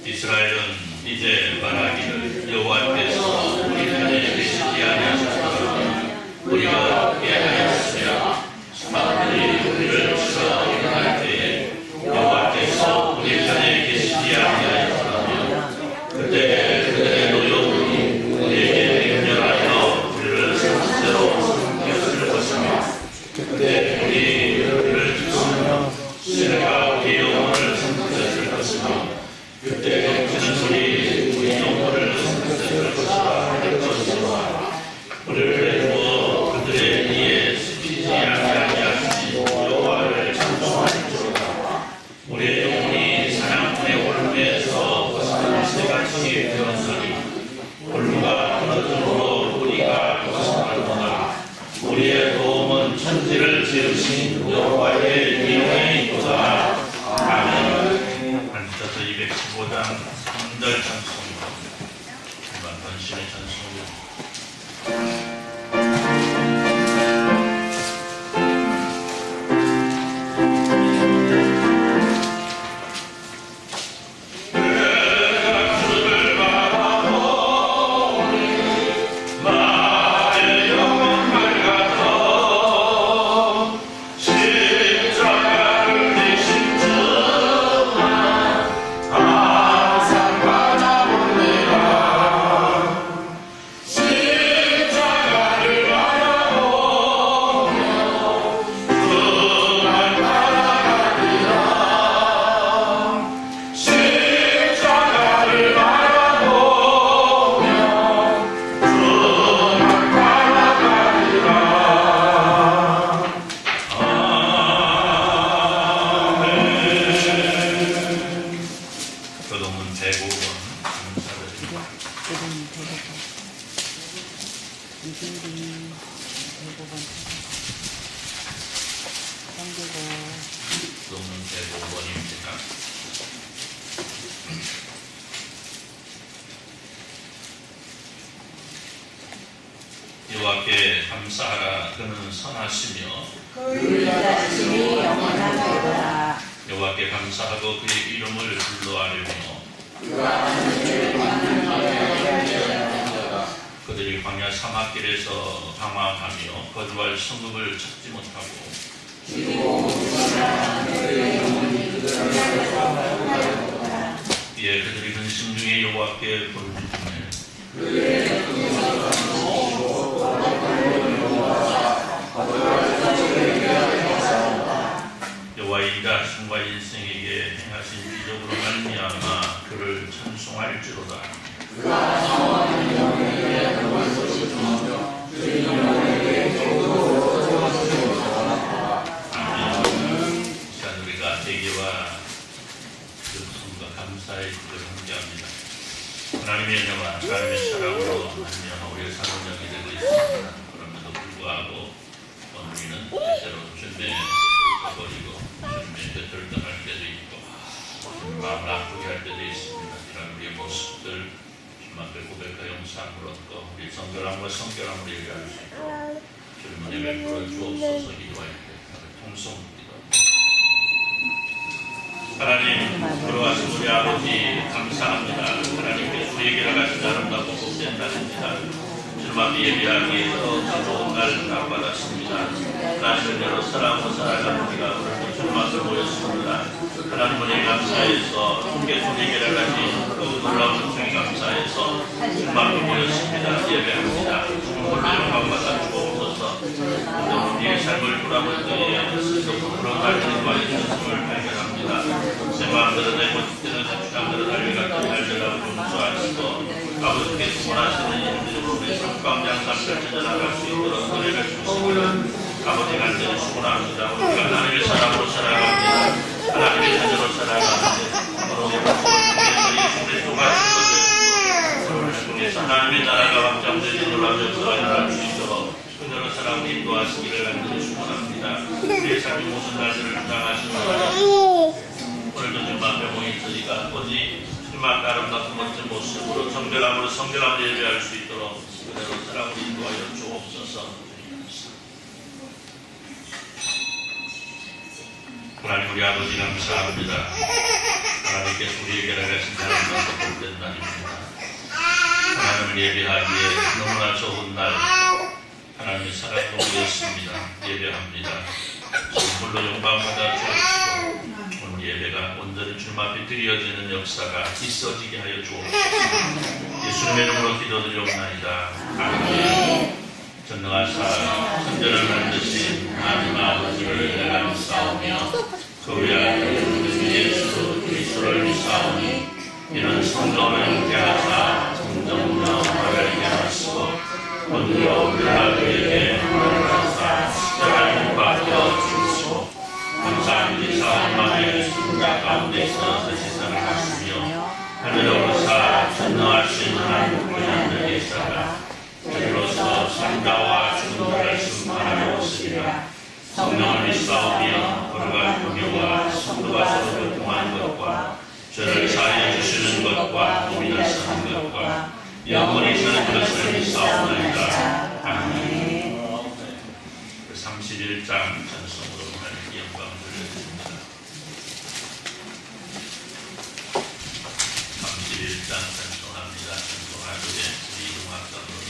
이스라엘은 이제 말하기를 여호와께서 우리 편에 계시지 아니하셨더라. 우리가 깨하였으며 사람들이 우리를 치러 일어날 때에 여호와께서 우리 편에 계시지 아니하였더라며 그때 그들의 노여움이 우리에게 맹렬하여 우리를 산채로 삼켰을 것이며 그때 우리를 듣으며 시내가 우리 영혼을 삼켰을 것이며 그때 그는 소리 우리 영혼을 삼켰을 것이라 할 것이라. 우리를 두어 그들의 이에 스치지 않게 하시니 여호와를 찬송할지로다. 우리의 영혼이 사냥꾼의 올무에서 벗어난 새같이 되었으니 올무가 끊어짐으로 우리가 벗어나노라. 우리의 도움은 천지를 지으신 여호와의 이름에 있도다. 아멘. 215장 3절 찬송입니다. 일반 번신의 찬송입니다. 교동문 105번 감사를 그림 대법원 이들이 대법원 성교고 또는 대법원입니다. 여호와께 감사하라. 그는 선하시며 그 자신이 영원하리로다. 여호와께 감사하고 그의 이름을 불러하려며 그들이 광야 사막길에서 방황하며 거주할 성읍을 찾지 못하고 이에 그들이 근심 중에 여호와께 부르짖으며 여호와의 일하심과 일생에게 행하신 기적으로 말미암아 그를 찬송할지로다. 아멘. 시간 우리가 대개와 그 성과 감사의 기도를 함께합니다. 하나님의 은혜와 하나님의 사랑으로 말미암아 우리의 사명이 되고 있습니다. 그럼에도 불구하고 우리는 때때로 주님의 버리고 주님의 곁을 떠날 때도 있고 마음을 아프게 할 때도 있습니다. 이런 우리의 모습들 주님 앞에 고백하여 용서함을 얻고 우리 성결함과 성결함을 예배할 수 있도록 주님 은혜 베풀어 주옵소서. 기도할 때 통성기도. 하나님, 돌아가신 우리 아버지 감사합니다. 하나님께서 우리에게 하신 아름답고 복된 날입니다. 주님 앞에 예배하기에 더 좋은 날 허락받았습니다. 하나님의 은혜로 사랑하고 살아가는 우리가 오늘도 주님 앞에 모였습니다. 하나님 은혜 감사해서 주님께서 우리에게 하신 그 놀라운 은총에 감사해서 주님 앞에 모였습니다. 예배합니다. 주님 홀로 영광받아 주옵소서. 우리의 삶을 돌아볼 때에 스스로 그런 날들이 주셨음을 발견합니다. 내 마음대로 내 모습대로 내 주장대로 달려갔던 날들하고 용서하시고 아버지께서 원하시는 일들로 우리 삶 가운데 항상 펼쳐져 나갈 수 있도록 은혜를 주시기를 아버지가 간절히 축원합니다. 우리가 하나님의 사랑으로 살아갑니다. 하나님의 자녀로 살아가는데 바로 예수를 통해서 예수를 통해서 하나님의 나라가 확장되는 놀라운 역사가 일어날 수 있도록 그대로 사랑을 인도하시기를 간절히 축원합니다. 우리의 삶의 모든 날들을 주장하시는 하나님, 오늘도 주님 앞에 모인 저희가 오직 주님 앞에 아름답고 멋진 모습으로 정결함으로 성결함을 예배할 수 있도록 그대로 사랑을 인도하여 주옵소서. 하나님 우리 아버지 감사합니다. 하나님께서 우리에게 하신 아름답고 복된 날입니다. 하나님을 예배하기에 너무나 좋은 날, 하나님의 사랑으로 모였습니다. 예배합니다. 홀로 영광받아 주옵시고 오늘 예배가 온전히 주님 앞에 드려지는 역사가 있어지게 하여 주옵소서. 예수님의 이름으로 기도드리옵나이다. 아멘. 전능하사 천전을 만드신 하나님 아버지를 감사하며 그 외아들 예수 그리스도를 믿사오니 이는 성령을 형제하사 성정으로 나를 하시고 본디오 빌라도에게 하나님을 하사 십자가를 못 박혀 죽으시고 감사합니다. 사함만에 십자 가운데 있어서 세상을 하시며 하늘에 오르사 전능하신 하나님 보좌에 계시다가 저리로서 산자와 죽은 자를 심판하러 오시리라. 성령을 믿사오며 거룩한 공의와 성도가 서로 교통하는 것과 죄를 사하여 주시는 것과 몸이 사는 것과 영원히 사는 것을 믿사오나이다. 아멘. 31장 찬송으로 하나님께 영광을 돌려드립니다. 31장 찬송합니다. 찬송하도록 우리 이동학장로님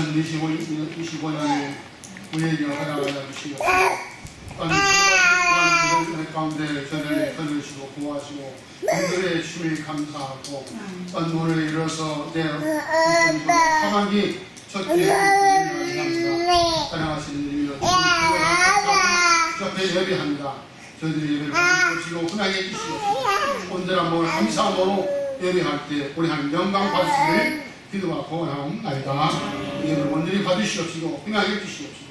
2025년에 우리에게 허락하여 주시고 한 가운데 저를 건너시고 구하시고 오늘의 주님을 감사하고 오늘 이뤄서 내 하반기 첫째 감사합니다. 사랑하시는 일로 주앞에 예배합니다. 저희들이 예배를 받으시고 흔하게 해주시옵소서. 온전한 몸을 감사함으로 예배할 때 우리 하나님 영광 받으시기를 기도하고 원하옵나이다. 예배를 온전히 받으시옵시고 흔하게 해주시옵시고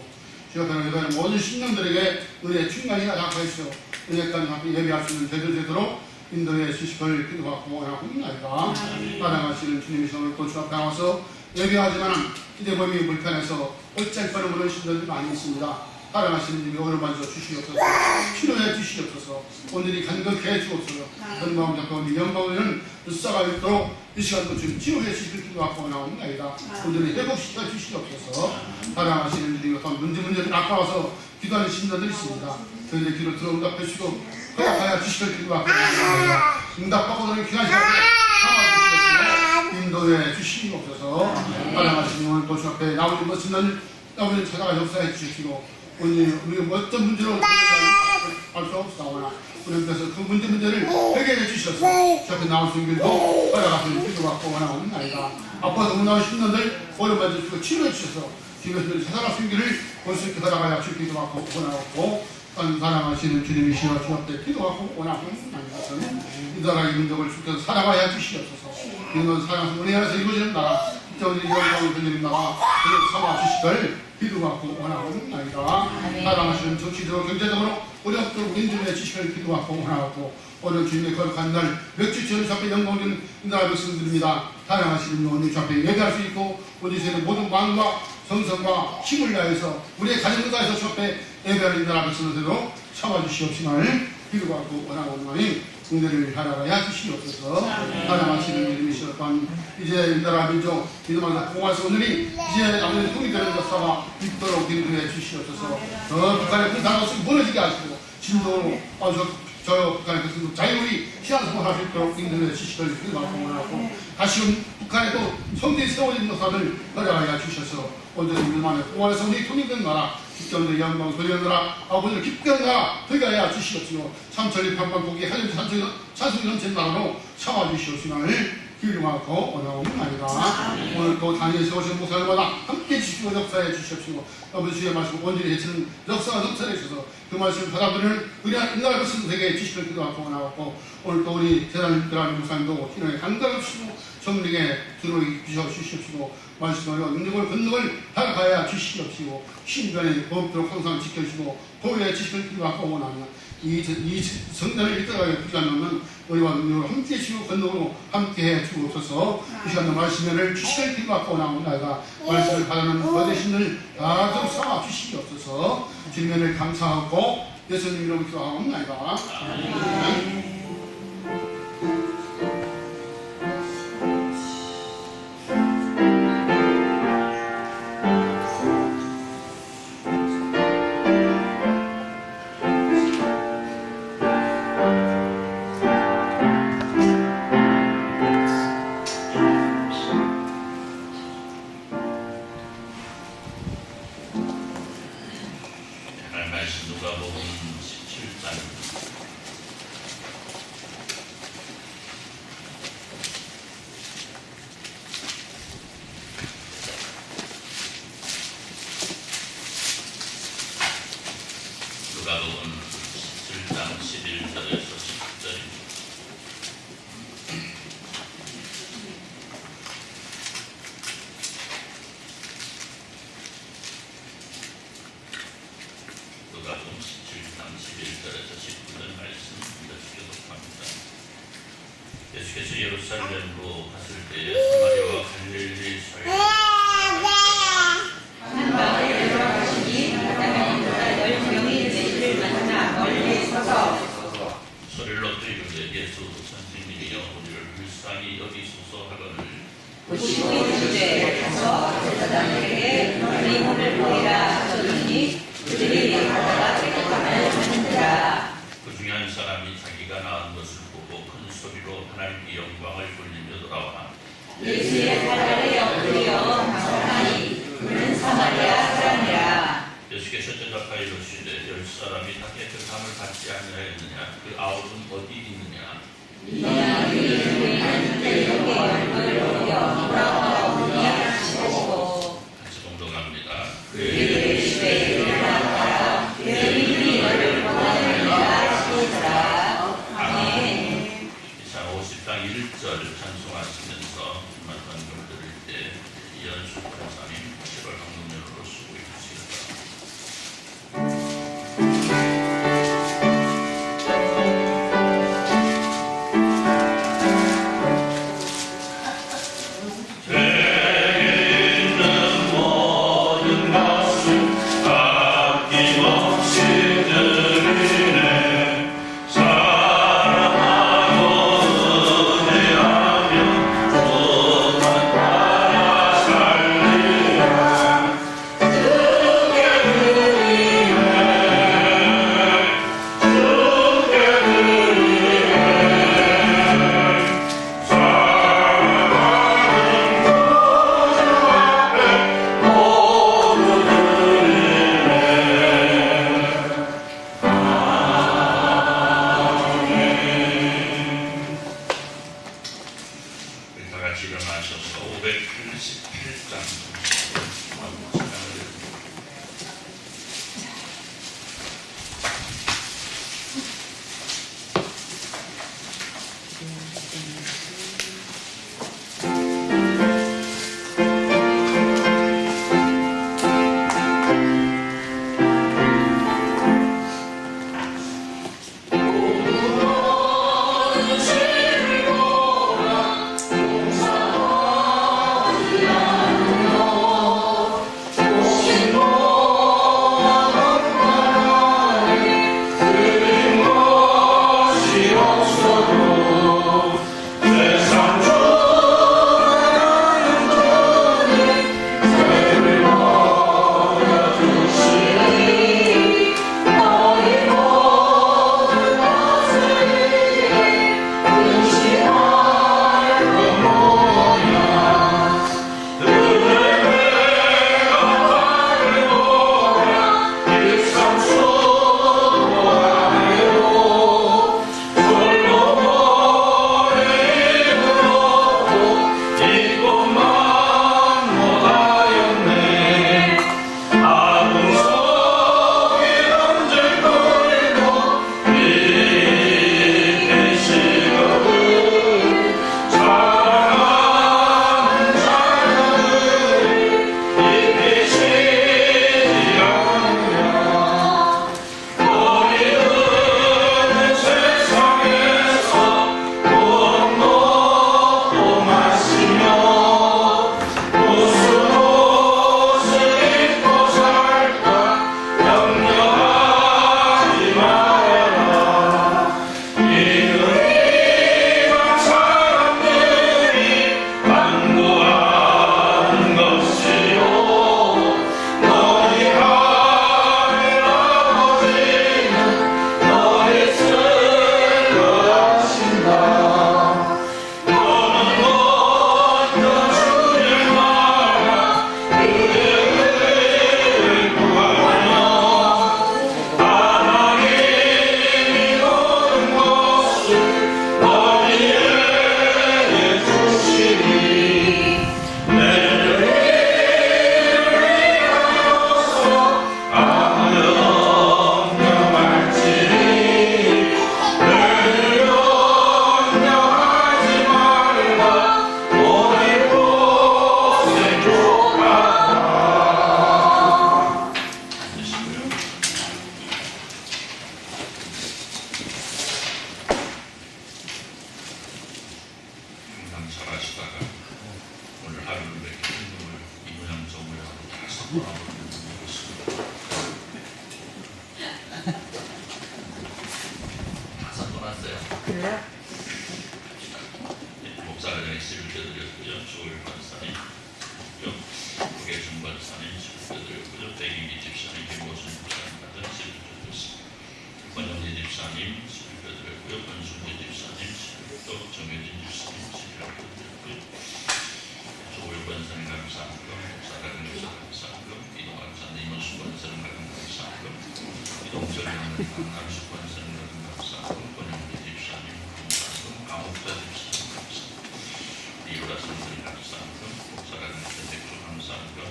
주앞에 예배하는 모든 신령들에게 은혜의 충만히 나타나시오. 은혜까지 함께 예배할 수 있는 제대로 인도해 주시기를 기도하고 원하옵나이다. 사랑하시는 주님의 성을 또 주앞에 나와서 예배하지만 이제 몸이 불편해서 어쩔 뻔한 그런 신들이 많이 있습니다. 사랑하시는 주님이 오늘 만져 주시옵소서. 치료해 주시옵소서. 오늘이 간격해 해 주옵소서. 건강 잡고 우리 영광에는 썩어가 있도록 이 시간도 좀 치료해 주시길 기도하고 나옵니다. 오늘이 회복시켜 주시옵소서. 사랑하시는 주님이 어떤 문제를 나타나서 기도하는 신들이 있습니다. 저희들 기도 들어응답해 주시고 허락하여 주시길 기도하고 나옵니다. 응답하고 너는 귀한 시간에 참아주시옵소서. 인도해 주시옵소서. 사랑하시는 오늘 도시 앞에 나오는 것은 나오는 찾아가 역사해 주시고 오늘 우리가 어떤 문제로 알 수 없사오나 우리께서 그 문제를 해결해 주셔서 저 앞에 나올 수 있는 길도 허락하시는 기도받고 원하옵나이다. 앞으로 너무 나온 신년들 오랜만에 주시고 치료해 주셔서 주님의 찾아갈 수 있는 길을 볼 수 있게 허락하여 주시고 기도받고 원하옵고 사랑하시는 주님이시여 주 앞에 기도하고 원하옵나이다. 이 나라의 민족을 주께서 사랑하여 주시옵소서. 이는 사랑하신 은혜 안에서 이루어지는 나라 저희 영광을 돌리는 나라 그를 삼아 주시길 기도하고 원하옵나이다. 사랑하시는 정치적으로 경제적으로 어렵도록 인도해 주시길 기도하고 원하옵고 오늘 주님의 거룩한 날 몇주 전에 주 앞에 영광된 나라 백성들입니다. 사랑하시는 오늘 주 앞에 예배할 수 있고 우리 세계 모든 마음과 정성과 힘을 다해서 우리의 가정을 다해서 주 앞에 예배하는 나라 백성들로 참아주시옵시길 기도하고 원하옵나니 응대를 하라야 주시옵소서. 사랑하시는 이름이시옵소서. 이제 이 나라 민족 믿음하다 공화서 오늘이 이제 아무리 통이 되는 역사가 있도록 인도해 주시옵소서. 저 북한의 큰 단어수 무너지게 하시고 진도로 저 북한의 그 자유리 신앙생활 할 수 있도록 인도해 주시길 기도하고 원하고 다시금 북한에도 성대에 세워진 역사를 허락하여 주셔서 오늘 믿음하는 공화서 우리 통일된 나라 직전의 영광 돌려느라 아버지를 깊게 하라 되게 주시옵시고 참철이 판판고기 하늘이 찬송이 넘치는 나라로 참아주시옵시나를 기름하고 원하옵나이다. 오늘 또 당연히 세우신 목사님마다 함께 주시고 역사해 주시옵시고 아버지 주의 말씀 온전히 해치는 역사가 넘쳐내 주셔서 그 말씀을 받아들이는 우리한 이날 것은 되게 주시길 기도하고 원하옵고 오늘 또 우리 대단한 들어가는 목사님도 기도에 감각없이고 성령에 들어주셔 주시옵시고 말씀으로 능력을 권능을 다가가야 주시옵시고 신변에 법도록 항상 지켜주시고 도리에 지시를 기도하고 원하며 이 성전을 이끌어가게 부자는 우리와 능력을 함께 주시고 권능으로 함께 해 주옵소서. 이 시간 말씀을 주시길 기도하고 원하옵나이다. 말씀을 받는 어르신을 다들 삼아 주시옵소서. 주님을 감사하고 예수님 이름으로 기도하옵나이다. 누가복음 17장 누가복음 17장 11절에서 10절입니다. 누가복음 17장 11절에서 19절 말씀 교독합니다. 예수께서 예루살렘으로 갔을 때에 사마리아와 갈릴리 사이에 한 마을에 들어가시니 바다가 10명이 예수를 만나 멀리 서서 소리를 높여 이르되 예수 선생님이여 우리를 불쌍히 여기소서 하거늘 보시고 이르되 가서 제사장에게 너희 몸을 보이라 하셨더니 그들이 바다가 깨끗함을 찾는지라. 그 중에 한 사람이 자기가 낳은 것을 보고 큰 소리로 하나님께 영광을 돌리며 돌아와 예수께서 대답하여 이르시되 10사람이 다 깨끗함을 받지 아니하였느냐? 그 9은 어디 있느냐? 같이 동동합니다. 이사 50장 1절 찬송하시면서 말씀을 드릴 때 이현수 권사님 7월 강론으로 수고해 주시겠다. 목사님의 시를 드렸고요. 조일 권사님, 고계준 권사님 시를 드렸고요. 백인기 집사님, 김보순 집사님 같은 시를 드렸습니다. 권영재 집사님 시를 드렸고요. 권순재 집사님 시를, 또 정효진 집사님 시를 드렸고요. 조일 권사님 감사합니다. 목사 강교사 감사합니다. 이동환 권사님, 이문수 권사님 감사합니다. 이동철 장로님, 강남수 권사님, 감사하고 권영대 집사님, 감사하고 강옥자 집사님 감사하고 이로라 성들이 감사하고 복사라는 백주 감사하고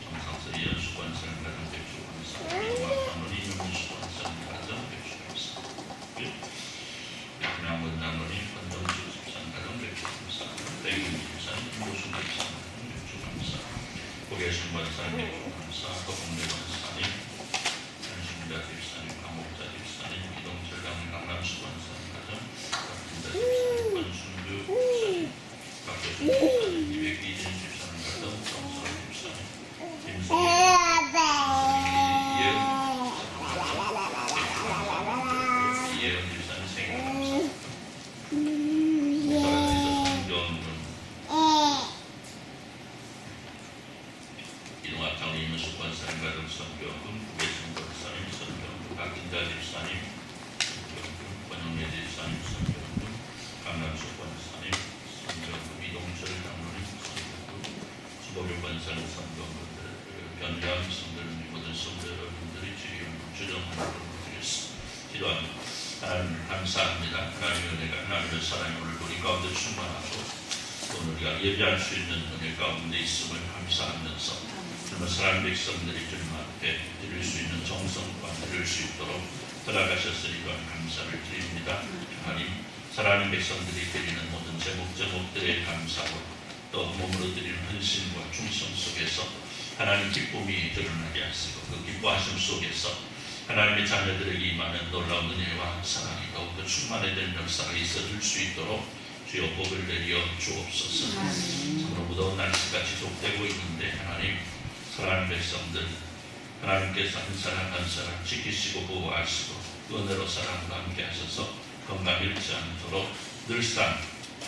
정상서 이현수 권사님 가정 백주 감사하고 이동학 장로님, 이명수 권사님 가정 백주 감사하고 양양원 장로님, 권정수 집사님 가정 백주 감사하고 백윤 집사님, 김보수 집사님 가정 백주 감사하고 고계신 권사님 백주 감사하고 공대 권사님, 한신자 집사님, 강목자 집사님, 이동철 장로님, 강남수 권사님 가정 박진자 집사님, 권순규 집사님, 박효준 집사님, 이백이진 집사님 가정 정설 집사님, 김승희 이예은 집사님 생일 감사합니다. 목사님께서 성경은 이동학 장로님, 이문수 권사님 가정 성경은 구계승 권사님 성경은 박진자 집사님 성경은 권영래 집사님 성경은 강남수 권사님 성경은 이동철 장로님 성경은 수도교 권사님 성경은 변감 성도님 모든 성도 여러분들이 주정하는 기도합니다. 하나님 감사합니다. 하나님의 은혜가 하나님의 사랑이 오늘 우리 가운데 충만하고 오늘 우리가 예배할 수 있는 은혜 가운데 있음을 감사하면서 정말 사랑하는 백성들이 주님 앞에 드릴 수 있는 정성과 드릴 수 있도록 돌아가셨으니 감사를 드립니다. 하나님 사랑하는 백성들이 드리는 모든 제목들의 감사로 또 몸으로 드리는 헌신과 충성 속에서 하나님 기쁨이 드러나게 하시고 그 기뻐하심 속에서 하나님의 자녀들에게 임하는 놀라운 은혜와 사랑이 더욱더 충만해지는 역사가 있어질 수 있도록 주여 복을 내려 주옵소서. 참으로 무더운 날씨가 지속되고 있는데 하나님 사랑하는 백성들 하나님께서 한 사람 한 사람 지키시고 보호하시고 은혜로 사랑과 함께 하셔서 건강 잃지 않도록 늘상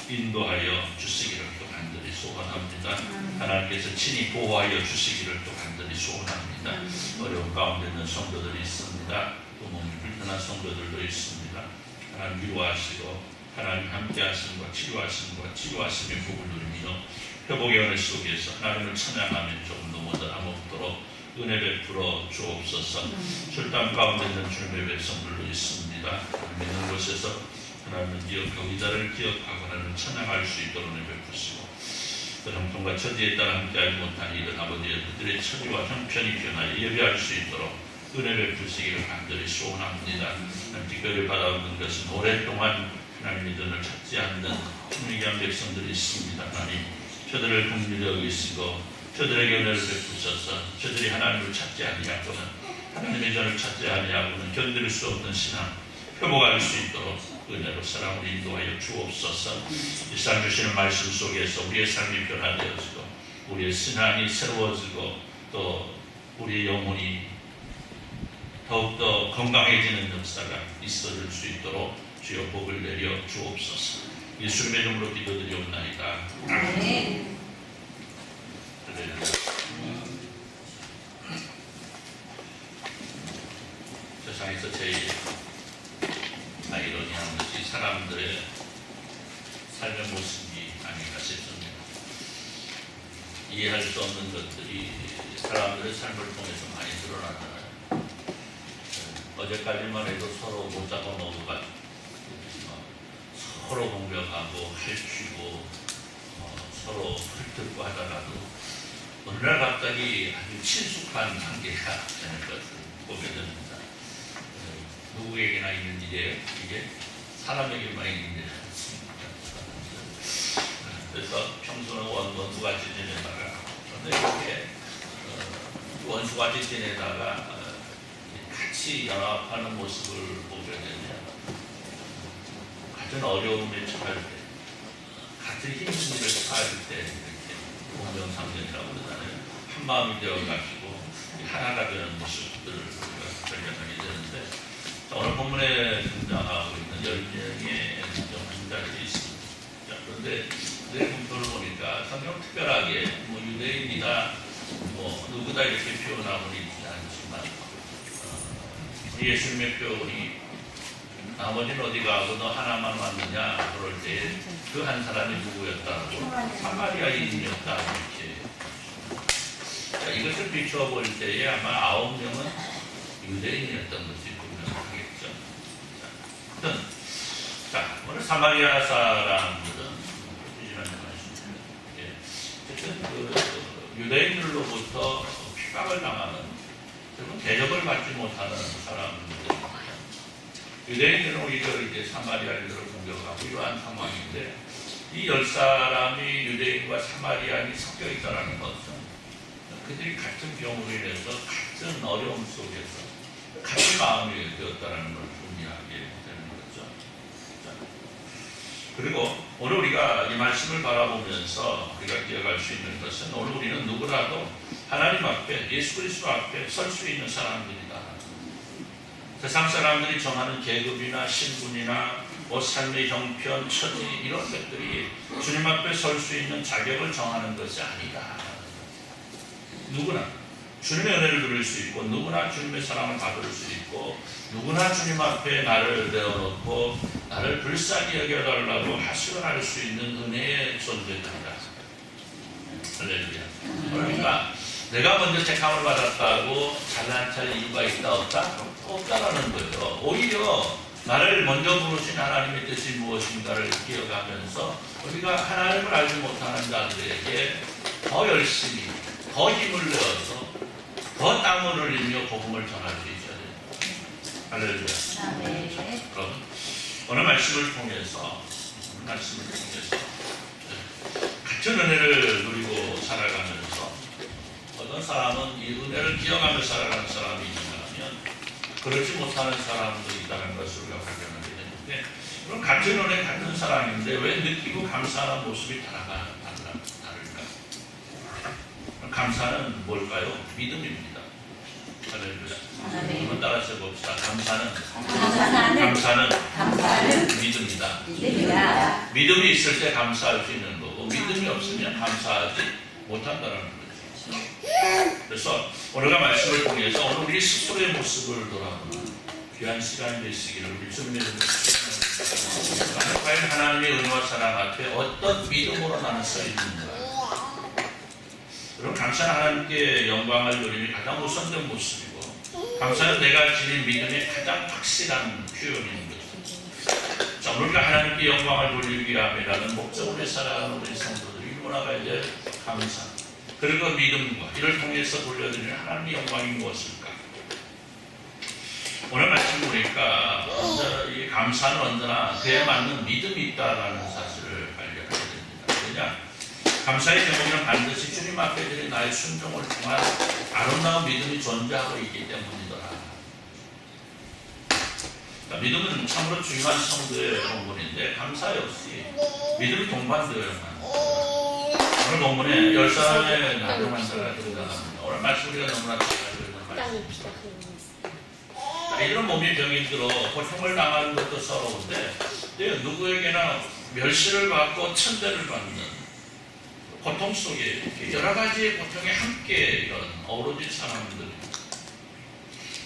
인도하여 주시기를 또 간절히 소원합니다. 하나님께서 친히 보호하여 주시기를 또 간절히 소원합니다. 어려운 가운데 있는 성도들이 있습니다. 또 몸이 불편한 성도들도 있습니다. 하나님 위로하시고 하나님 함께하심과 치료하심의 복을 누리며 회복의 은혜 속에서 하나님을 찬양하며 조금도 못함없도록 은혜 베풀어 주옵소서. 출단 가운데 있는 주님의 백성들도 있습니다. 믿는 곳에서 하나님은 기억하고 이자를 기억하고 하나님을 찬양할 수 있도록 은혜 베푸시고 그 형통과 처지에 따라 함께하지 못한 이들 아버지의 그들의 처지와 형편이 변하여 예배할 수 있도록 은혜 베푸시기를 간절히 소원합니다. 특별히 받아오는 것은 오랫동안 하나님의 눈을 찾지 않는 충리한 백성들이 있습니다. 하나님 저들을 긍휼히 여기시고 저들에게 은혜를 베푸셔서 저들이 하나님을 찾지 아니하고는 하나님의 전을 찾지 아니하고는 견딜 수 없는 신앙 회복할 수 있도록 은혜로 사랑으로 인도하여 주옵소서. 이 시간 주시는 말씀 속에서 우리의 삶이 변화되어지고 우리의 신앙이 새로워지고 또 우리의 영혼이 더욱더 건강해지는 역사가 있어질 수 있도록 주여 복을 내려 주옵소서. 예수님의 이름으로 기도드리옵나이다. 아멘. 세상에서 제일 아이러니한 것이 사람들의 삶의 모습이 아닌가 싶습니다. 이해할 수 없는 것들이 사람들의 삶을 통해서 많이 드러나잖아요. 어제까지만 해도 서로 못 잡아 먹어가지고 서로 공격하고 핥히고 서로 훑고 하다가도 어느 날 갑자기 아주 친숙한 관계가 되는 것을 보게 됩니다. 누구에게나 있는 일이에요. 이게 사람에게만 있는 일이 아닙니다. 그래서 평소는 원수같이 지내다가 그런데 이렇게 원수같이 지내다가 같이 연합하는 모습을 보게 되면 같은 어려움에 처할 때 같은 힘든 일을 처할 때 이렇게 공명상전이라고 그러잖아요. 한 마음이 되어가지고 하나가 되는 모습들을 우리가 발견하게 되는데 오늘 본문에 등장하고 있는 10명의 환자들이 있습니다. 그런데 내 분표를 보니까 성경 특별하게 유대인이다 누구다 이렇게 표현하고는 있지 않지만 예수님의 표현이 나머지는 어디 가고 너 하나만 왔느냐 그럴 때 그 한 사람이 누구였다고 사마리아인이었다 이렇게. 자, 이것을 비추어 볼 때에 아마 9명은 유대인이었던 것이 분명하겠죠. 자, 오늘 사마리아 사람들은 유대인들로부터 핍박을 당하는, 그리고 대접을 받지 못하는 사람들입니다. 유대인들은 오히려 이제 사마리아인들을 공격하고 이러한 상황인데, 이 10사람이 유대인과 사마리아인이 섞여 있다는 것은 그들이 같은 경우로 인해서 같은 어려움 속에서 같은 마음이 되었다는 걸 의미하게 되는 거죠. 자, 그리고 오늘 우리가 이 말씀을 바라보면서 우리가 기억할 수 있는 것은, 오늘 우리는 누구라도 하나님 앞에, 예수 그리스도 앞에 설 수 있는 사람들이다. 세상 사람들이 정하는 계급이나 신분이나 삶의 형편, 처지 이런 것들이 주님 앞에 설 수 있는 자격을 정하는 것이 아니다. 누구나 주님의 은혜를 누릴 수 있고, 누구나 주님의 사랑을 받을 수 있고, 누구나 주님 앞에 나를 내어놓고 나를 불쌍히 여겨달라고 하소연할 수 있는 은혜의 존재다. 할렐루야. 그러니까 내가 먼저 택함을 받았다고 잘난 척할 이유가 있다 없다? 없다라는 거예요. 오히려 나를 먼저 부르신 하나님의 뜻이 무엇인가를 기억하면서 우리가 하나님을 알지 못하는 자들에게 더 열심히, 더 힘을 내어서 더 땀을 흘리며 복음을 전할 수 있어야 돼요. 할렐루야. 그럼 오늘 말씀을 통해서 같은 은혜를 누리고 살아가면서, 어떤 사람은 이 은혜를 기억하며 살아가는 사람이 있다면 그렇지 못하는 사람도 있다는 것을 우리가 발견하게 되는데, 그럼 같은 은혜, 같은 사랑인데 왜 느끼고 감사하는 모습이 다를까? 감사는 뭘까요? 믿음입니다. 할렐루야. 한번 따라서 봅시다. 감사는 믿음이다. 믿음이 있을 때 감사할 수 있는 거고, 믿음이 없으면 감사하지 못한다는 거죠. 그래서 오늘의 말씀을 통해서 오늘 우리 스스로의 모습을 돌아보는 귀한 시간이 되시기를 우리 주님의 이름으로 축원합니다. 과연 하나님의 은혜와 사랑 앞에 어떤 믿음으로 나는 서 있는가? 그럼 감사는 하나님께 영광을 누림이 가장 우선된 모습이고, 감사는 내가 지닌 믿음의 가장 확실한 표현인 거죠. 자, 우리가 하나님께 영광을 돌리기 위함이라는 목적으로 살아가는 우리 성도들이 문화가 이제 감사, 그리고 믿음과 이를 통해서 돌려드리는 하나님의 영광이 무엇일까? 오늘 말씀 보니까 이 감사는 언제나 그에 맞는 믿음이 있다라는 사실을 발견하게 됩니다. 왜냐? 감사의 제목은 반드시 주님 앞에 드린 나의 순종을 통한 아름다운 믿음이 존재하고 있기 때문이더라. 믿음은 참으로 중요한 성도의 본분인데, 감사 역시 믿음이 동반되어야만 합니다. 오늘 본문에 10사람의 나중한 자가 등장합니다. 오늘 말씀 우리가 너무나 잘 알고 있는 말씀입니다. 이런 몸이 병이 들어 고통을 당하는 것도 서러운데, 누구에게나 멸시를 받고 천대를 받는 고통 속에 여러 가지의 고통에 함께 이런 어우러진 사람들.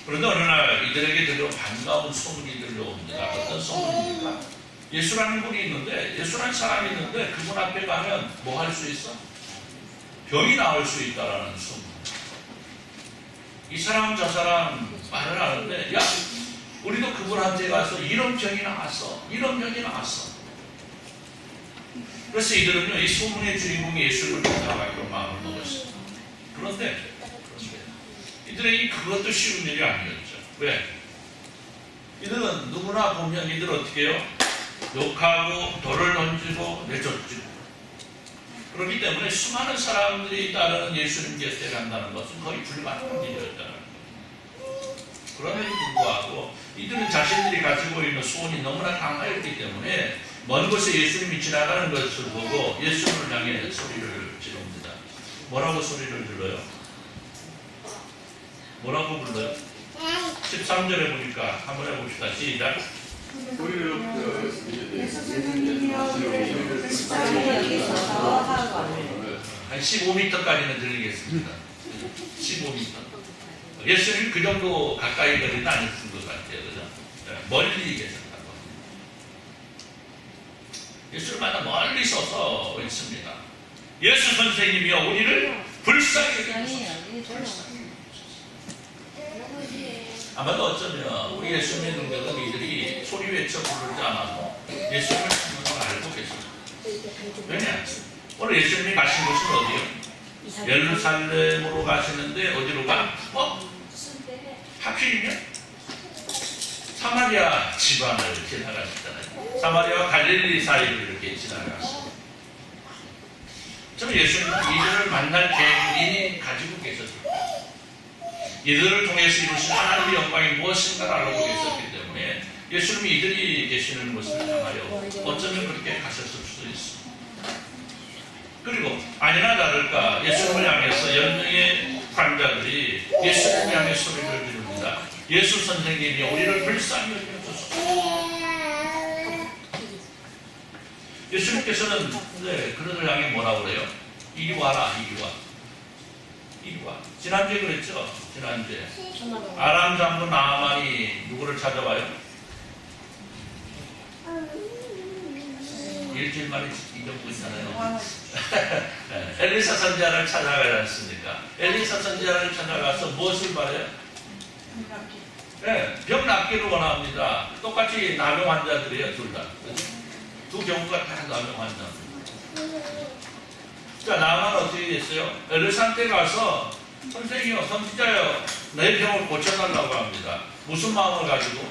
그런데 어느 날 이들에게 들려 반가운 소문이 들려옵니다. 어떤 소문입니까? 예수라는 분이 있는데, 예수라는 사람이 있는데 그분 앞에 가면 뭐 할 수 있어? 병이 나을 수 있다라는 소문. 이 사람 저 사람 말을 하는데, 야, 우리도 그분한테 가서 이런 병이 나왔어, 이런 병이 나왔어. 그래서 이들은요, 이 소문의 주인공이 예수를 쫓아가기로 마음을 먹었습니다. 그런데 이들에게 그것도 쉬운 일이 아니었죠. 왜? 이들은 누구나 보면 이들 어떻게 해요? 욕하고 돌을 던지고 내쫓지고. 그렇기 때문에 수많은 사람들이 따르는 예수님 곁에 간다는 것은 거의 불가능한 일이었다는 거예요. 그럼에도 불구하고 이들은 자신들이 가지고 있는 소원이 너무나 강하였기 때문에 먼 곳에 예수님이 지나가는 것을 보고 예수님을 향해 소리를 지릅니다. 뭐라고 소리를 질러요? 뭐라고 불러요? 13절에 보니까 한번 해봅시다. 시작. 한 15m까지는 들리겠습니다. 15m. 예수님 그 정도 가까이 거리는 아니었던 것 같아요. 그죠? 멀리 계셨다고. 예수를 만나 멀리 서서 있습니다. 예수 선생님이여 우리를 불쌍히 여기소서. 아마도 어쩌면 우리 예수님의 능력은 이들이 소리 외쳐 부르지 않아도 예수님을 찾는 걸 알고 계십니다. 왜냐? 오늘 예수님이 가신 곳은 어디요? 예루살렘으로 가시는데 어디로 가? 하필이면 사마리아 지방을 지나가셨잖아요. 사마리아와 갈릴리 사이를 이렇게 지나갔어요. 저는 예수님은 이들을 만날 계획이 가지고 계셨어요. 이들을 통해서 이루신 하나님의 영광이 무엇인가를 알고 계셨기 때문에 예수님이 이들이 계시는 곳을 향하여 어쩌면 그렇게 가셨을 수도 있습니다. 그리고 아니나 다를까 예수님을 향해서 10명의 관자들이 예수님을 향해 소리를 지릅니다. 예수 선생님이 우리를 불쌍히 여겨주소서. 예수님께서는 그들을 향해 뭐라고 그래요? 이리 와라, 이리 와. 이리 와. 지난주에 그랬죠? 지난주에 아람 장군 나아만이 누구를 찾아와요? 일주일 만에 잊어보고 있잖아요. 엘리사 선지자를 찾아가지 않습니까? 엘리사 선지자를 찾아가서 무엇을 바래요? 병 낫기를 원합니다. 똑같이 나병 환자들이에요, 둘 다. 두 경우가 다 나병 환자. 자, 나아만은 어떻게 됐어요? 엘리사한테 가서 선생이요, 선지자요, 내 병을 고쳐달라고 합니다. 무슨 마음을 가지고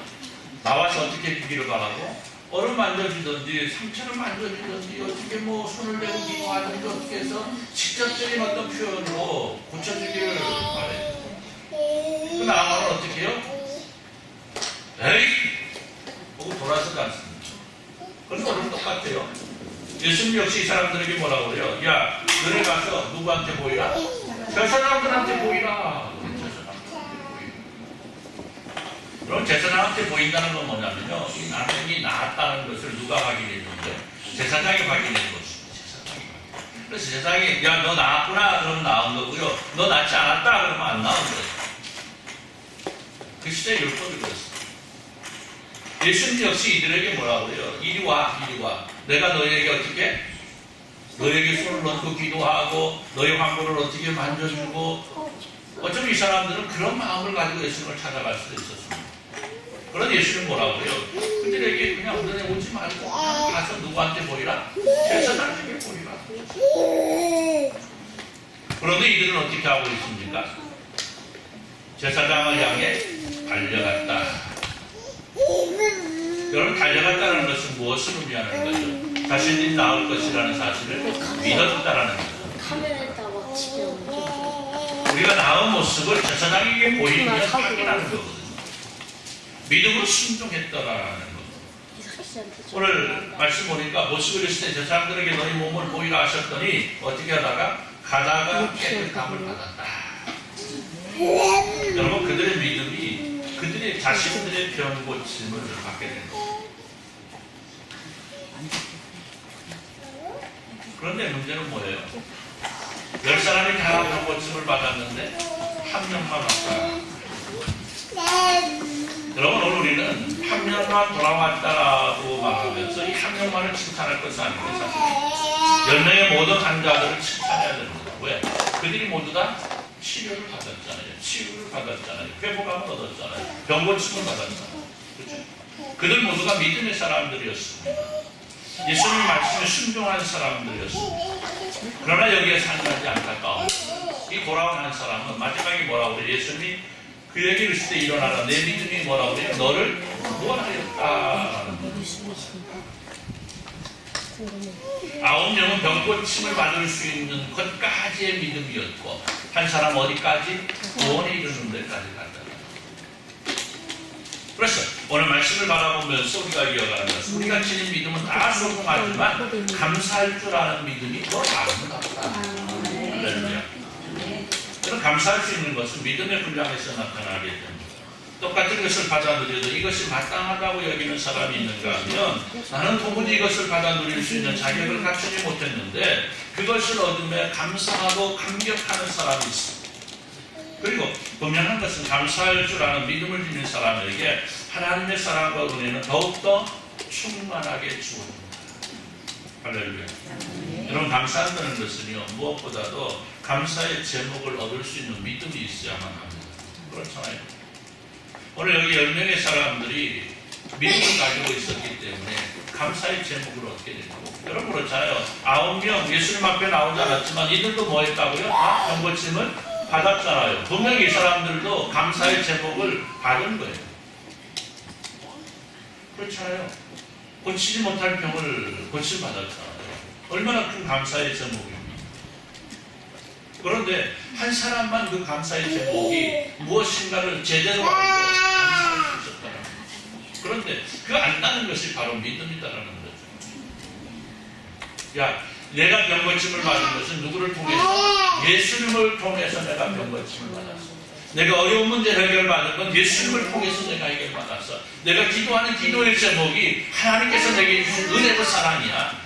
나와서 어떻게 비기를 바라고? 얼음 만져주든지 상처를 만져주든지 어떻게 뭐 손을 대고 기도하든지 어떻게 해서 직접적인 어떤 표현으로 고쳐주기를 바래요. 그 나아만은 어떻게 해요? 에이! 보고 돌아서지 않습니다. 그래서 오늘 똑같아요. 예수님 역시 이 사람들에게 뭐라고 그래요? 야, 너네 가서 누구한테 보이라? 저 사람들한테 보이라. 그럼 제사장한테 보인다는 건 뭐냐면요, 이 남편이 나았다는 것을 누가 확인해주는데 제사장이 확인해준 것입니다. 그래서 제사장이 야, 너 나았구나 그러면 나은 거고요, 너 낫지 않았다 그러면 안 나온 거예요. 그 시대의 율법이 그랬어요. 예수님 역시 이들에게 뭐라고 그래요? 이리 와, 이리 와. 내가 너희에게 어떻게? 너희에게 손을 얹고 기도하고 너희 환부를 어떻게 만져주고. 어쩌면 이 사람들은 그런 마음을 가지고 예수님을 찾아갈 수도 있었습니다. 그런 예수님은 뭐라고 그래요? 그들에게 그냥 너네 오지 말고 그냥 가서 누구한테 보이라? 제사장에게 보이라. 그런데 이들은 어떻게 하고 있습니까? 제사장을 향해 달려갔다. 여러분, 달려갔다는 것은 무엇을 의미하는 거죠? 자신이 나을 것이라는 사실을 믿었다라는 거죠. 우리가 나은 모습을 제사장에게 보이면 확인하는 거거든요. 믿음으로 순종했다라는 거. 오늘 말씀 보니까 모습을 했을 때 제사장들에게 너희 몸을 보이라 하셨더니 어떻게 하다가 가다가 깨끗함을 받았다. 여러분, 그들의 믿음이 그들의 자신들의 병 고침을 받게 된 거예요. 그런데 문제는 뭐예요? 10사람이 다 병 고침을 받았는데 한 명만 왔다. 여러분, 오늘 우리는 한 명만 돌아왔다라고 말하면서 이 한 명만을 칭찬할 것은 아니고 사실 10명의 모든 환자들을 칭찬해야 됩니다. 왜? 그들이 모두 다 치료를 받았잖아요. 치료를 받았잖아요. 회복함을 얻었잖아요. 병고침을 받았잖아요. 그렇죠? 그들 모두가 믿음의 사람들이었습니다. 예수님 말씀에 순종한 사람들이었습니다. 그러나 여기에서 한 가지 안타까운, 이 돌아온 한 사람은 마지막에 뭐라고 그래요? 예수님이 그에게 이르실 때 일어나라. 내 믿음이 뭐라고 그래요? 너를 구원하였다. 9명은 병고침을 받을 수 있는 것까지의 믿음이었고, 한 사람 어디까지? 구원에 이르는 데까지 갔다. 그래서 오늘 말씀을 바라보면서 우리가 이어가는 것은 우리가 지닌 믿음은 다 소중하지만 감사할 줄 아는 믿음이 더 아름답다. 할렐루야. 그럼 감사할 수 있는 것은 믿음의 분량에서 나타나게 됩니다. 똑같은 것을 받아 누려도 이것이 마땅하다고 여기는 사람이 있는가 하면 나는 도무지 이것을 받아 누릴 수 있는 자격을 갖추지 못했는데 그것을 얻으며 감사하고 감격하는 사람이 있습니다. 그리고 분명한 것은 감사할 줄 아는 믿음을 지닌 사람에게 하나님의 사랑과 은혜는 더욱더 충만하게 주어집니다. 할렐루야. 여러분, 감사한다는 것은요, 무엇보다도 감사의 제목을 얻을 수 있는 믿음이 있어야만 합니다. 그렇잖아요. 오늘 여기 10명의 사람들이 믿음을 가지고 있었기 때문에 감사의 제목을 얻게 되고, 여러분 그렇잖아요. 9명 예수님 앞에 나오지 않았지만 이들도 뭐 했다고요? 다 병고침을 받았잖아요. 분명히 이 사람들도 감사의 제목을 받은 거예요. 그렇잖아요. 고치지 못할 병을 고침받았잖아요. 얼마나 큰 감사의 제목입니까? 그런데 한 사람만 그 감사의 제목이 무엇인가를 제대로 알고 감사할 수 있었다는 거예요. 그런데 그 안다는 것이 바로 믿음이다라는 거죠. 야, 내가 병고침을 받은 것은 누구를 통해서? 예수님을 통해서 내가 병고침을 받았어. 내가 어려운 문제를 해결받은 건 예수님을 통해서 내가 해결받았어. 내가 기도하는 기도의 제목이 하나님께서 내게 주신 은혜의 사랑이야.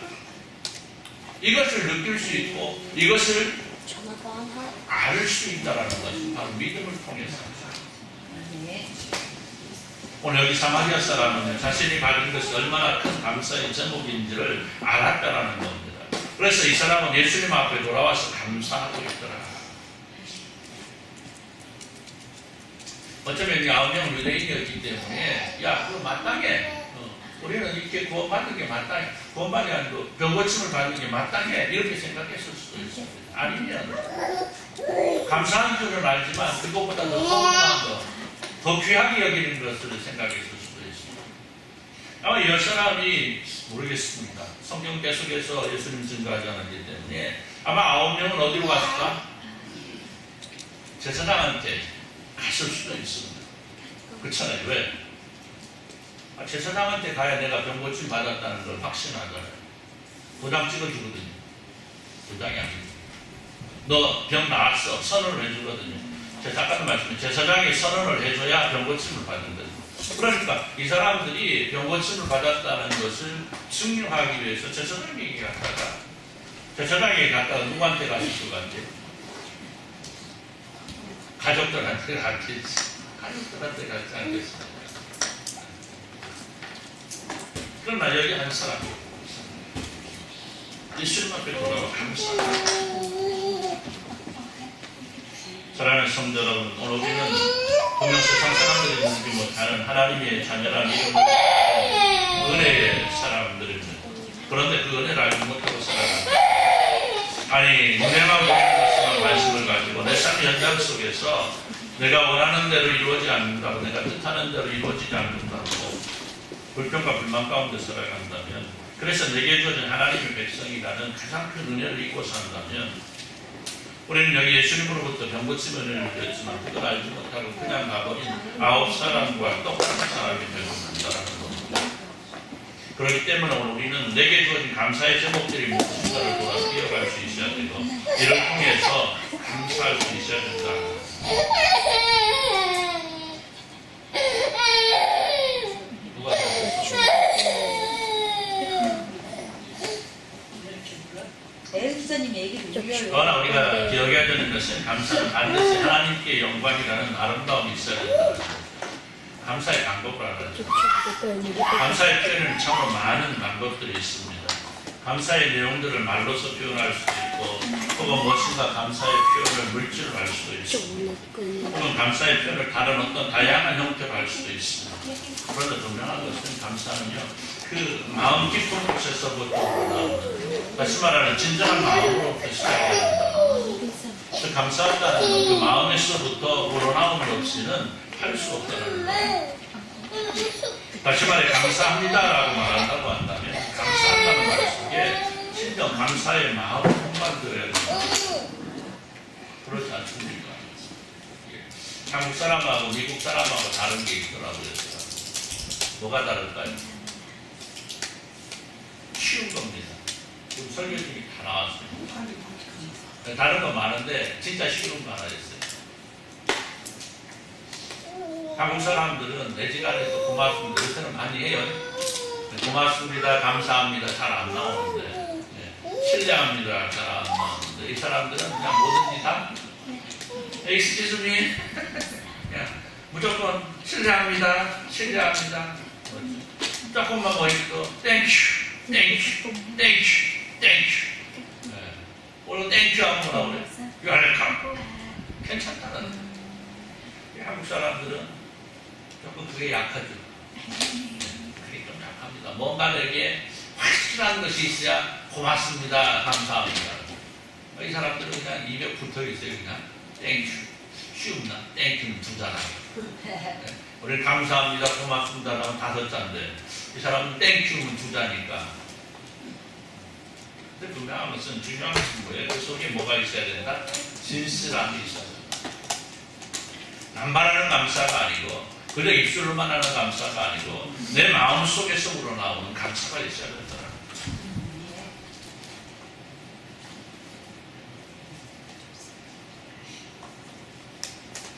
이것을 느낄 수 있고 이것을 알 수 있다는 것은 바로 믿음을 통해서. 오늘 여기 사마리아 사람은 자신이 받은 것이 얼마나 큰 감사의 제목인지를 알았다는 겁니다. 그래서 이 사람은 예수님 앞에 돌아와서 감사하고 있더라. 어쩌면 이 9명 유대인이었기 때문에 야, 그거 마땅해. 우리는 이렇게 구원받는 게 마땅해. 구원받이 아니고 병고침을 받는 게 마땅해. 이렇게 생각했을 수도 있습니다. 아니면 감사한 줄은 알지만 그것보다 더 소중한 것, 더 귀하게 여기는 것을 생각했을 수도 있습니다. 아마 이 사람이 모르겠습니다. 성경 계속해서 예수님 증거하지 않았기 때문에 아마 9명은 어디로 갔을까? 제사장한테 갔을 수도 있습니다. 그렇잖아요. 왜? 제사장한테 가야 내가 병고침 받았다는 걸 확신하잖아요. 도장 찍어주거든요. 도장이 아닙니다. 너 병 나았어. 선언을 해주거든요. 잠깐 말씀해. 제사장이 선언을 해줘야 병고침을 받는 거예요. 그러니까 이 사람들이 병고침을 받았다는 것을 증명하기 위해서 제사장에게 갔다가 누구한테 갔을 것 같아요? 가족들한테 갔겠지. 가족들한테 갔지 않겠습니까? 그러나 여기 한 사람이 예수님 앞에 돌아와 감사합니다. 사랑하는 성도 여러분, 오늘 우리는 분명 세상 사람들이 누리지 못하는 하나님의 자녀라는 이름으로 은혜의 사람들입니다. 그런데 그 은혜를 알지 못하고 살아갑니다. 아니, 눈에만 보이는 것만 관심을 가지고 내 삶 현장 속에서 내가 원하는 대로 이루어지지 않는다고, 내가 뜻하는 대로 이루어지지 않는다고 불평과 불만 가운데 살아간다면, 그래서 내게 주어진 하나님의 백성이라는 가장 큰 은혜를 잊고 산다면, 우리는 여기 예수님으로부터 병고침 은혜를 누렸지만 그걸 알지 못하고 그냥 가버린 9사람과 똑같은 사람이 되고 만다라는 겁니다. 그렇기 때문에 오늘 우리는 내게 주어진 감사의 제목들이 무엇인가를 돌아 뛰어갈 수 있어야 되고, 이를 통해서 감사할 수 있어야 된다. 누가 에릭사님 얘기를 그러나 우리가 기억해야 되는 것은 감사는 반드시 하나님께 영광이라는 아름다움이 있어야 된다. 감사의 방법을 알아야 됩니다. 감사의 표현은 참으로 많은 방법들이 있습니다. 감사의 내용들을 말로서 표현할 수도 있고, 혹은 무엇인가 감사의 표현을 물질로 할 수도 있습니다. 혹은 감사의 표현을 다른 어떤 다양한 형태로 할 수도 있습니다. 그런데 분명한 것은 감사는요, 그 마음 깊은 곳에서부터 나오는, 다시 말하는 진정한 마음으로부터 시작해야 된다. 그 감사한다는 그 마음에서부터 우러나오는 없이는 할 수 없다는 거예요. 다시 말해 감사합니다라고 말한다고 한다면 감사한다는 말 속에 진정 감사의 마음을 동반되어야 된다. 그렇지 않습니까? 한국 사람하고 미국 사람하고 다른 게 있더라고요. 뭐가 다를까요? 쉬운 겁니다. 지금 설교 중에 다 나왔어요. 다른 건 많은데 진짜 쉬운 거 하나 있어요. 한국 사람들은 내 시간에서 고맙습니다. 요새는 많이 해요. 고맙습니다, 감사합니다 잘 안 나오는데, 신뢰합니다 잘 안 나오는데, 이 사람들은 그냥 뭐든지 다 excuse me 무조건 신뢰합니다. 조금만 뭐 있고 thank you 오늘 thank you 하면 뭐라 그래? you are welcome. 괜찮다는 거예요. 한국 사람들은 조금 그게 약하죠. 그게 좀 약합니다. 뭔가 내게 확실한 것이 있어야 고맙습니다, 감사합니다. 이 사람들은 그냥 입에 붙어 있어요. 그냥 땡큐, 쉬움나 땡큐는 2자나. 우리 감사합니다, 고맙습니다라면 5자인데 이 사람은 땡큐는 2자니까. 근데 분명한 것은 중요한 것은 뭐예요? 그 속에 뭐가 있어야 된다? 진실함이 있어야 된다. 남발하는 감사가 아니고 그저 입술로만 하는 감사가 아니고 내 마음 속에서 우러나오는 감사가 있어야 된다.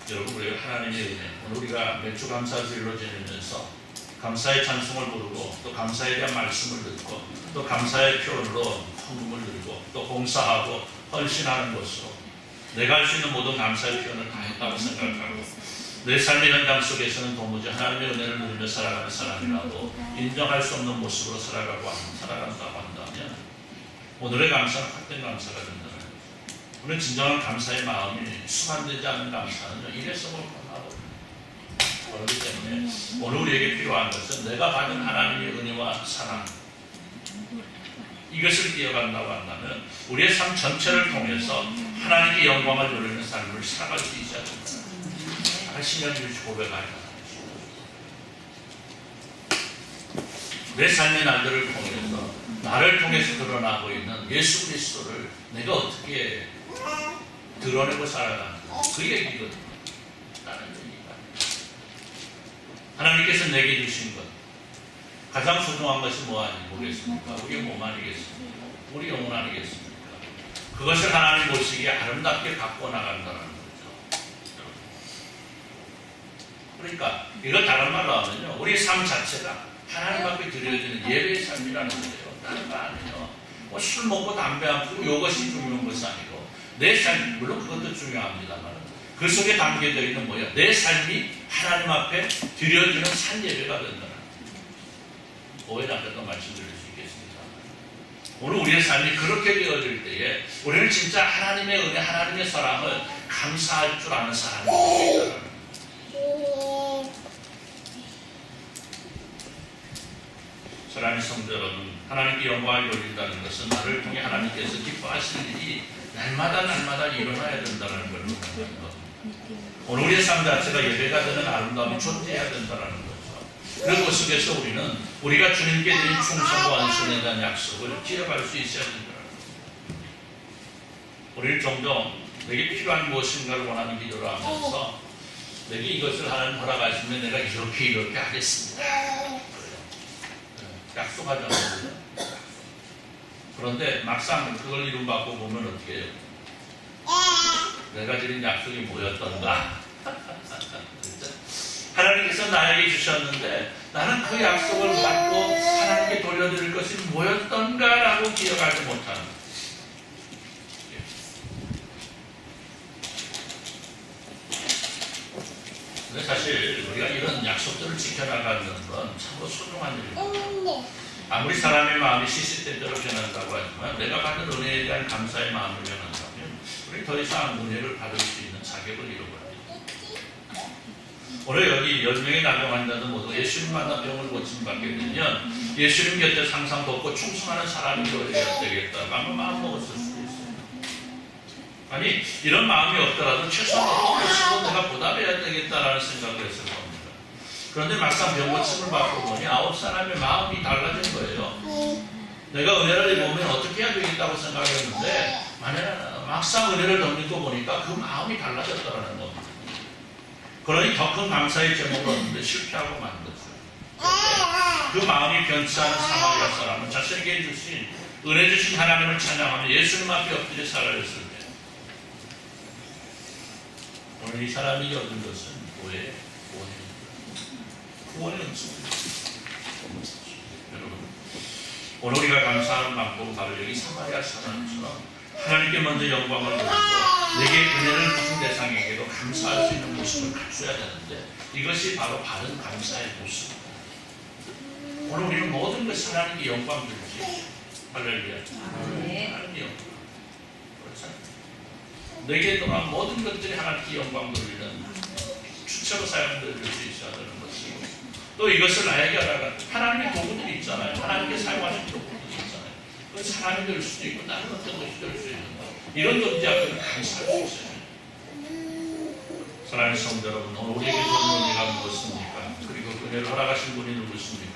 여러분, 우리 하나님의 은혜, 오늘 우리가 매주 감사주일로 지내면서 감사의 찬송을 부르고 또 감사에 대한 말씀을 듣고 또 감사의 표현으로 헌금을 드리고 또 봉사하고 헌신하는 것으로 내가 할 수 있는 모든 감사의 표현을 다 했다고 생각하고 내 삶의 현장 속에서는 도무지 하나님의 은혜를 누리며 살아가는 사람이라도 인정할 수 없는 모습으로 살아간다고 한다면 오늘의 감사는 헛된 감사가 된다. 우리는 진정한 감사의 마음이 수반되지 않는 감사는요, 일회성으로 끝나고 그렇기 때문에 오늘 우리에게 필요한 것은 내가 받은 하나님의 은혜와 사랑, 이것을 기억한다고 한다면 우리의 삶 전체를 통해서 하나님께 영광을 돌리는 삶을 살아갈 수 있어야 된다. 신령 주시 고백하리라. 내 삶의 날들을 통해서 나를 통해서 드러나고 있는 예수 그리스도를 내가 어떻게 드러내고 살아가는가, 그 얘기거든요. 라는 얘기가. 하나님께서 내게 주신 것, 가장 소중한 것이 뭐 아니겠습니까? 우리의 몸 아니겠습니까? 우리 영혼 아니겠습니까? 그것을 하나님 보시기에 아름답게 갖고 나간다는 거죠. 그러니까 이걸 다른 말로 하면요, 우리 삶 자체가 하나님 앞에 드려지는 예배의 삶이라는 거예요. 다른 거 아니에요. 뭐 술 먹고 담배 안 피우고 이것이 중요한 것이 아니고 내 삶, 물론 그것도 중요합니다만 그 속에 담겨져 있는 뭐예요? 내 삶이 하나님 앞에 드려지는 산 예배가 된다는 오해 앞에서 말씀드릴 수 있겠습니다. 오늘 우리의 삶이 그렇게 되어질 때에 우리는 진짜 하나님의 은혜, 하나님의 사랑을 감사할 줄 아는 사람이 될 수 있다는 거예요. 사랑하는 성도 여러분, 하나님께 영광을 돌린다는 것은 나를 통해 하나님께서 기뻐하시는 일이 날마다 일어나야 된다는 걸 생각하는 겁니다. 오늘 우리의 삶 자체가 예배가 되는 아름다움이 존재해야 된다는 거죠. 그런 것 속에서 우리는 우리가 주님께 드린 충성과 헌신에 대한 약속을 지어갈 수 있어야 된다는 거죠. 우리는 종종 내게 필요한 무엇인가를 원하는 기도를 하면서 내게 이것을 하나님 허락하시면 내가 이렇게 하겠습니다. 약속하잖아요. 그런데 막상 그걸 이룬받고 보면 어떻게 해요? 내가 드린 약속이 뭐였던가? 하나님께서 나에게 주셨는데 나는 그 약속을 받고 하나님께 돌려드릴 것이 뭐였던가라고 기억하지 못하는 거예요. 근데 사실 우리가 이런 약속들을 지켜나가는 건 참으로 소중한 일입니다. 아무리 사람의 마음이 시시때때로 변한다고 하지만 내가 받은 은혜에 대한 감사의 마음을 변한다면 우리 더 이상 은혜를 받을 수 있는 자격을 잃어버립니다. 오늘 여기 10명의 나병환자들 모두 예수님 만나 병을 고침받게 되면 예수님 곁에 항상 돕고 충성하는 사람이 되어야 되겠다고 한번 마음 먹었을 수도 있어요. 아니 이런 마음이 없더라도 최소한 내가 보답해야 되겠다라는 생각을 했을 겁니다. 그런데 막상 병고침을 받고 보니 9사람의 마음이 달라진 거예요. 내가 은혜를 입으면 어떻게 해야 되겠다고 생각했는데 막상 은혜를 덧입고 보니까 그 마음이 달라졌다는 겁니다. 그러니 더 큰 감사의 제목을 얻는데 실패하고 만들었어요. 그 마음이 변치 않은 사마리아 사람은 자신에게 주신 은혜 주신 하나님을 찬양하며 예수님 앞에 엎드려 살아였을 때 오늘 이 사람이 얻은 것은 뭐예요? 구원의 은총입니다. 여러분, 오늘 우리가 감사하는 방법은 바로 여기 사마리아 사람처럼 하나님께 먼저 영광을 돌리고 내게 은혜를 주신 대상에게도 감사할 수 있는 모습을 갖춰야 되는데 이것이 바로 바른 감사의 모습입니다. 오늘 우리는 모든 것이 하나님께 영광 돌리지. 할렐루야. 하나님께 영광. 그렇죠? 내게 돌아온 모든 것들이 하나님께 영광 돌리는 주체로 사용될 수 있어야 되는 것을 또 이것을 나에게 알아가 하나님의 도구들이 있잖아요. 하나님께 사용하신 도구들이 있잖아요. 그 사람이 될 수도 있고 다른 어떤 것이 될 수 있는 거. 이런 존재 앞에는 감사할 수 있어요. 사랑하는 성도 여러분, 오늘 우리에게 주는 은혜가 무엇입니까? 그리고 은혜를 허락하신 분이 누구십니까?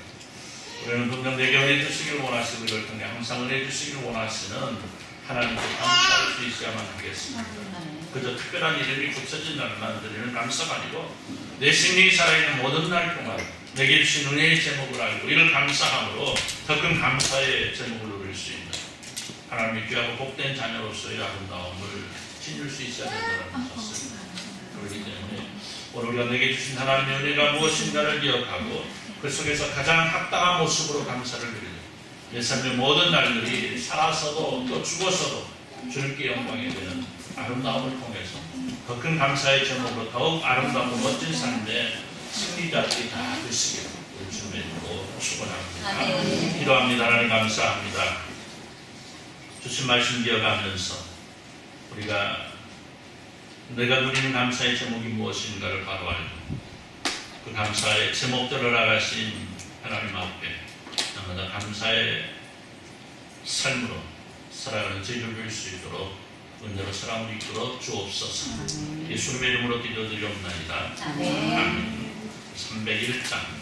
우리는 분명 내게 은혜 주시기를 원하시고 이걸 통해 항상 은혜 주시기를 원하시는 하나님께 감사할 수 있어야만 하겠습니다. 그저 특별한 이름이 붙여진 날만 드리는 감사가 아니고 내 생명이 살아있는 모든 날 동안 내게 주신 은혜의 제목을 알고 이를 감사함으로 더 큰 감사의 제목을 누릴 수 있는 하나님의 귀하고 복된 자녀로서의 아름다움을 지닐 수 있어야 된다는 것입니다. 그렇기 때문에 오늘 우리가 내게 주신 하나님의 은혜가 무엇인가를 기억하고 그 속에서 가장 합당한 모습으로 감사를 드리는 내 삶의 모든 날들이 살아서도 또 죽어서도 주님께 영광이 되는 아름다움을 통해서 더 큰 감사의 제목으로 더욱 아름다운 멋진 삶의 승리자들이 다 되시기를 주님의 이름으로 축원합니다. 기도합니다. 하나님 감사합니다. 주신 말씀 기억하면서 우리가 내가 누리는 감사의 제목이 무엇인가를 바로 알고 그 감사의 제목들을 알아가신 하나님 앞에 날마다 감사의 삶으로 살아가는 저희를 볼 수 있도록 은혜로 사랑을 이끌어 주옵소서. 예수님의 이름으로 기도드리옵나이다. 아멘. 301장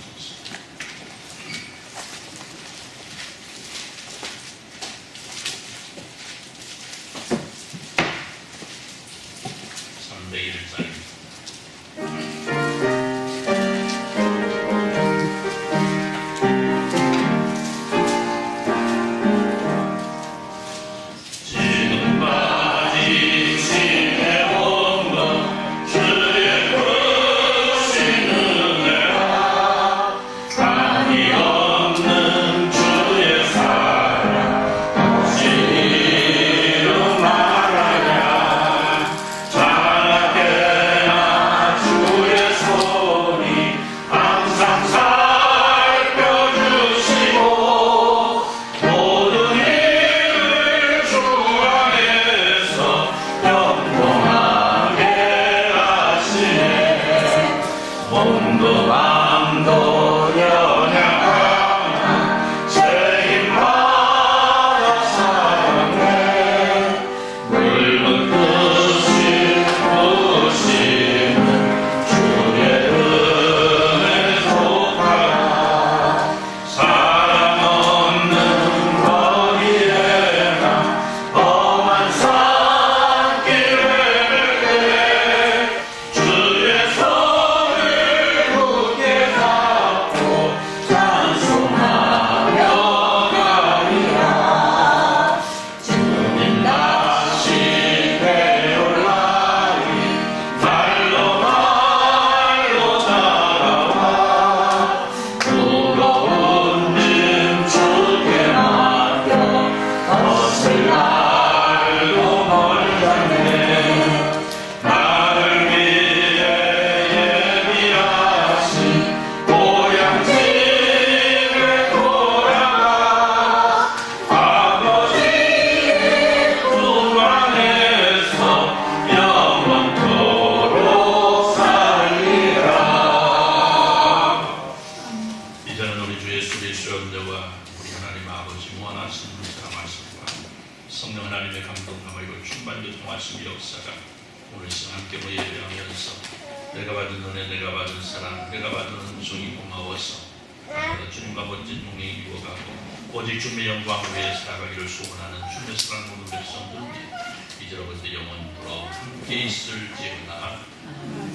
1 영원토록 함께 있을지어다.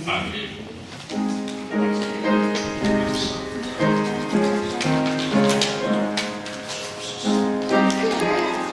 아멘.